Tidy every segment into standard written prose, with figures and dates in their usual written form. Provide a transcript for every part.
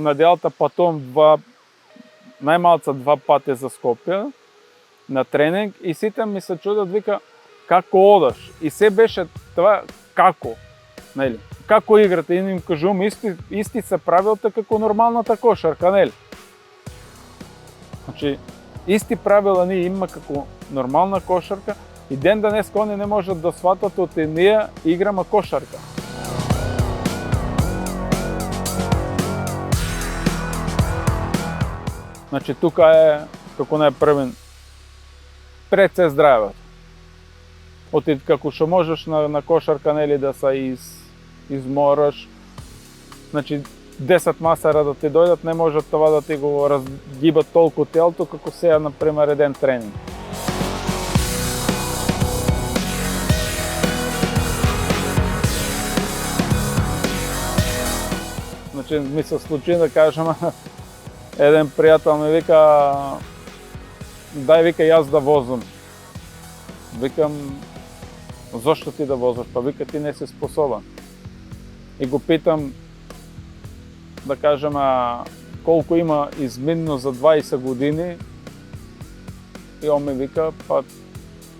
неделата патувам најмалца 2 пати за Скопје на тренинг и сите ми се чудат, вика, како одаш? И се беше това како, нели? Како играте? И им кажувам, исти се правилата како нормалната кошарка, нели? Значи, исти правила ние има како нормална кошарка и ден денеска они не можат да сватат од ние играме кошарка. Значи, тука е, како најпрвен, пред се здравето. Оти како што можеш на кошарка, нели, да се измораш, значи 10 масара да ти дојдат, не може това да ти го разгибат толку телото како сега, например, еден тренинг. Значи, ми се случи да кажем, еден пријател ми вика, дај, вика, јас да возам. Викам, зошто ти да возиш? Па вика, ти не си способен. И го питам, да кажем, колку има изминно за 20 години. И он ми вика, па,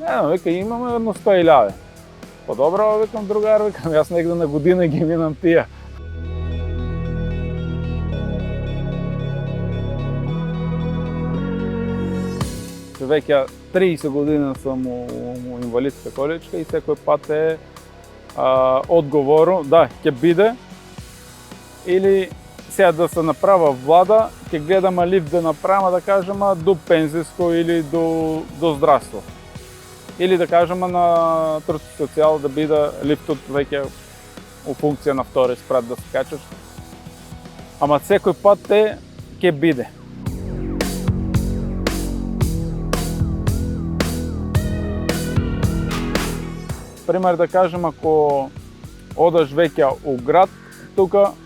не, вика, имаме едно 100.000. Па добро, викам, другар, викам, јас негде на година ги минам тия. Веќе 30 години сум у инвалидска количка и секој пат е одговору, да, ќе биде, или сега да се направа влада, ќе гледаме лифт да направиме, да кажеме, до пензиско или до здравство. Или да кажеме на труд и социјал да биде лифтот веќе у функција на втори спрат да се качаш. Ама секој пат ќе биде. Пример, да кажем, ако одаш веќе у град, тука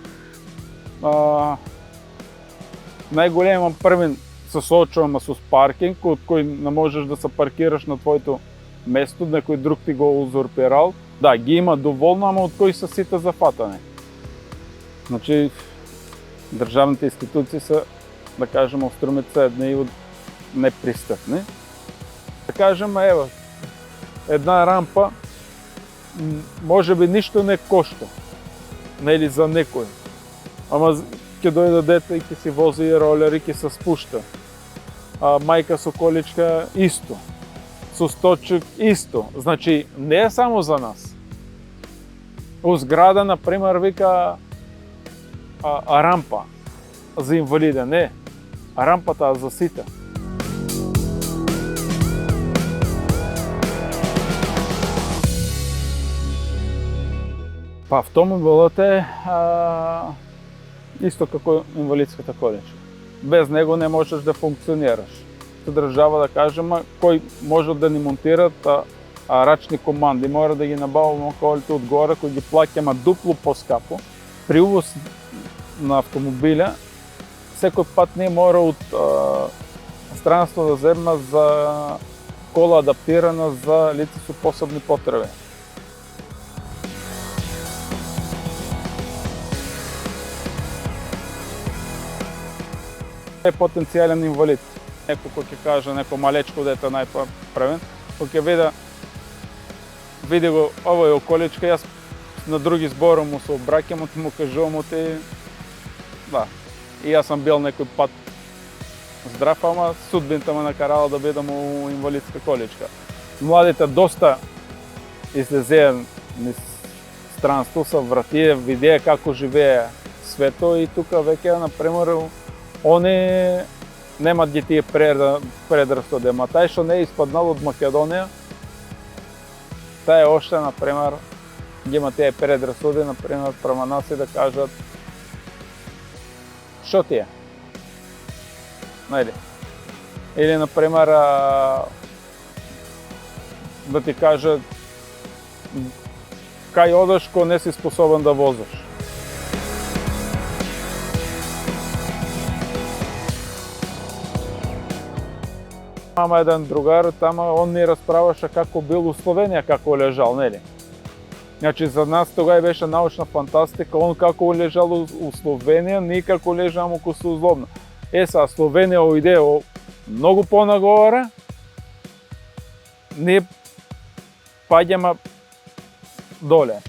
најголемиот првен се соочуваме со паркинг, од кој не можеш да се паркираш на твоето место, некој друг ти го узурпирал. Да, ги има доволно, ама од кои се сите зафатани. Значи, државните институции се, да кажем, Струмица едни од непристапни. Да кажем, ево, една рампа, може би ништо не кошта, нели, за некој. Ама ќе дојде дете и ќе си вози ролер и ќе се спушта. Мајка со количка исто. Со сточик исто. Значи, не е само за нас. У зграда, например, вика рампа за инвалида. Не, рампата за сите. Па автомобилот е исто како инвалидската количка. Без него не можеш да функционираш. Се држава, да кажеме, кој може да ни монтират рачни команди. Мора да ги набаваме колите одгоре, кои ги плаќаме дупло поскапо. При увоз на автомобиле, секој пат не мора од странство да земе за кола адаптирана за лица со посебни потреби. Е потенцијален инвалид. Некој кој ќе каже, некој малечко дете најпрвен, кој ќе види го овој околичка, јас на други збори му се обраќам, му кажувам, да, и јас сам бил некој пат здрав, ама судбината ме накарала да бидам у инвалидска количка. Младите доста излезеа низ странство, се вратија, видеа како живее свето и тука веќе, например, они немат ги тие предрасуди, ама тај што не е испаднал од Македонија, тај оште, например, ги има тие предрасуди, например, према нас и да кажат што ти е? Најде. Или, например, да ти кажат кај одеш ко не си способен да возиш. Мама еден другар, тама он ни расправаше како бил у Словенија, како лежал, нели? Значи за нас тогава беше научна фантастика, он како лежал у Словенија, ние како лежамо ко Сузловна. Сега Словенија оиде многу понагоре, ние паѓаме доле.